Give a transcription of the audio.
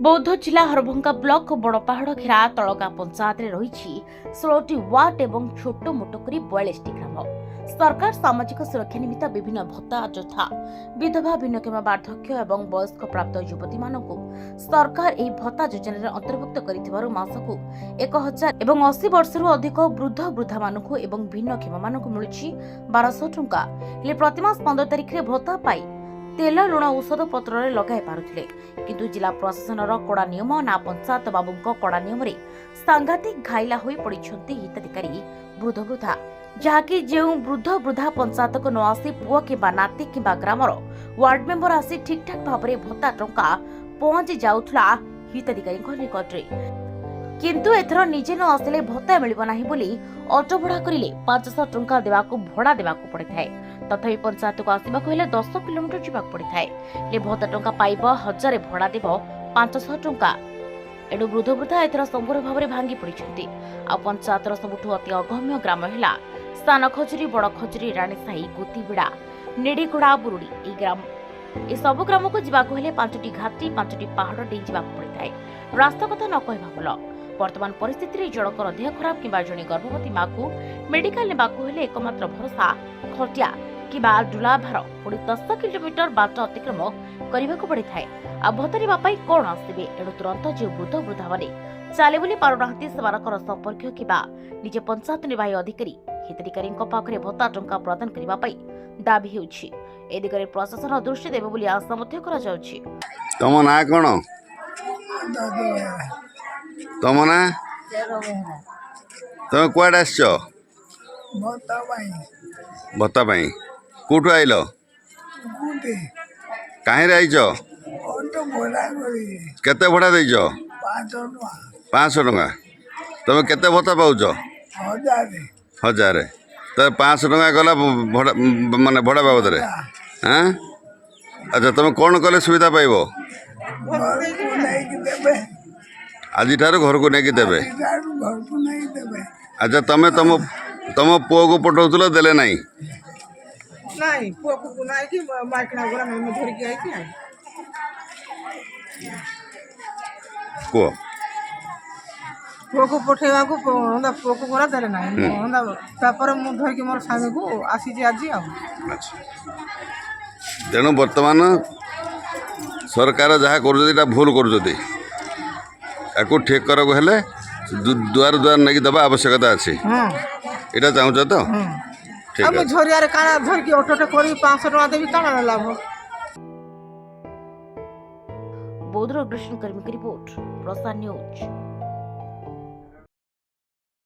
बौद्ध जिला हरभंगा ब्लॉक बड़पाहाड़ घेरा तलगा पंचायत रही 16टी वार्ड एवं छोट मोट कर 42टी ग्राम। सरकार सामाजिक सुरक्षा निमित्त विभिन्न भत्ता यथा विधवा भिन्नक्षम वार्धक्य एवं वयस्क प्राप्त युवती मानकु सरकार एही भत्ता योजन अंतर्भुक्त कर मासकु 1000 एवं 80 वर्षर अधिक वृद्ध वृद्धा मानकु एवं भिन्नक्षम मानकु मिलुछि 1200 टंका। हेले प्रतिमास 15 तारिख रे भत्ता पाई तेल लुण औषध पत्र लगाई पारुथिले, किंतु जिला प्रशासन कड़ा नियम ना पंचायत बाबू कड़ा नियम सांघातिक घाइला होई पड़िछंती हिताधिकारी वृद्ध वृद्धा, जहाँकि जो वृद्ध वृद्धा पंचायत को न आसी पुआ किंबा नाती किंबा ग्रामर वार्ड मेंबर आसी ठीक ठाक भाव में भत्ता टंका पहुंची जाउथला हिताधिकारी निकटरे, किंतु एथर निजे न आसिले भत्ता मिलिबो नाही बोली ऑटो भड़ा करिले 500 टंका देवाको भड़ा देवाको पड़े थाए। तथापि पंचायत को आसबाक हेले 10 किलोमीटर जीवाक पड़े थाए। ले भत्ता टंका पाइब 1000 भड़ा देव 500 टंका। एडु वृद्ध वृद्धा एथर संपूर्ण भाव में भांगी पड़िछंती। आ पंचायतर सबुठु अति अगम्य ग्राम हेला स्थान खजुरी बड़ खजुरी राणीसाही गुतीबिड़ा नेड़ीगुड़ा बुरुड़ी। ए ग्राम ए सब ग्राम को जीवाक हेले 5टी घाटी 5टी पहाड़ डे जीवाक पड़े थाए। रास्ता कथा न कहबा भल। वर्तमान परिस्थिति रे जड़कर देह खराब किंबा जणे गर्भवती माँ को मेडिकल नेबाकू हेले एकमात्र भरोसा खटिया किंबा डुला भार 10 किलोमीटर बाट अतिक्रम करने को पड़े थाए। आ भत्ता नेबा पई कोन आसिबे? एडु तुरंत जे वृद्ध वृद्धा माने चाले बुली पारुनाहांती सेमानकर संपर्क किंबा निजे पंचायत निर्वाही अधिकारी हिताधिकारी पाखरे भत्ता टंका प्रदान करबा पई दाबी हेउछि। ए दिगरे प्रशासन दृष्टि देबे बुली आशा मध्य करा जाउछि। तम ना कोन? तम ना तुम कुआडे आस? भत्ता पाई कोठु आइल? कहीं आइज? केते भड़ा देइज? 500 टंका। तुम केते भत्ता पाउच? 1000। तो 500 टंका गला भड़ा माने भड़ा बाबद रे? हाँ अच्छा, तुम कौन कले सुविधा पाइब? आज घर को नहीं देवे? अच्छा, तमें तुम पुओ को पठाउल देले नहीं? नहीं पुओ को नहीं कि माइकना गोरा में धर के आई कि को पुओ को पठेवा को होंदा पुओ को गोरा देले नहीं होंदा तापर मु धर के मोर स्वामी को आसी जे आज आ। अच्छा, तेणु वर्तमान सरकार जहाँ कर भूल कर ठीक कर हेले दुआर दुआर नहीं दबा आवश्यकता अच्छी। यहाँ चाहूच तो ठीक है। झरिया काना धर के ऑटोटे करी 500 टका देवी काना लाभ। बौद्ध अग्रसन कर्मी की रिपोर्ट प्रसाद न्यूज।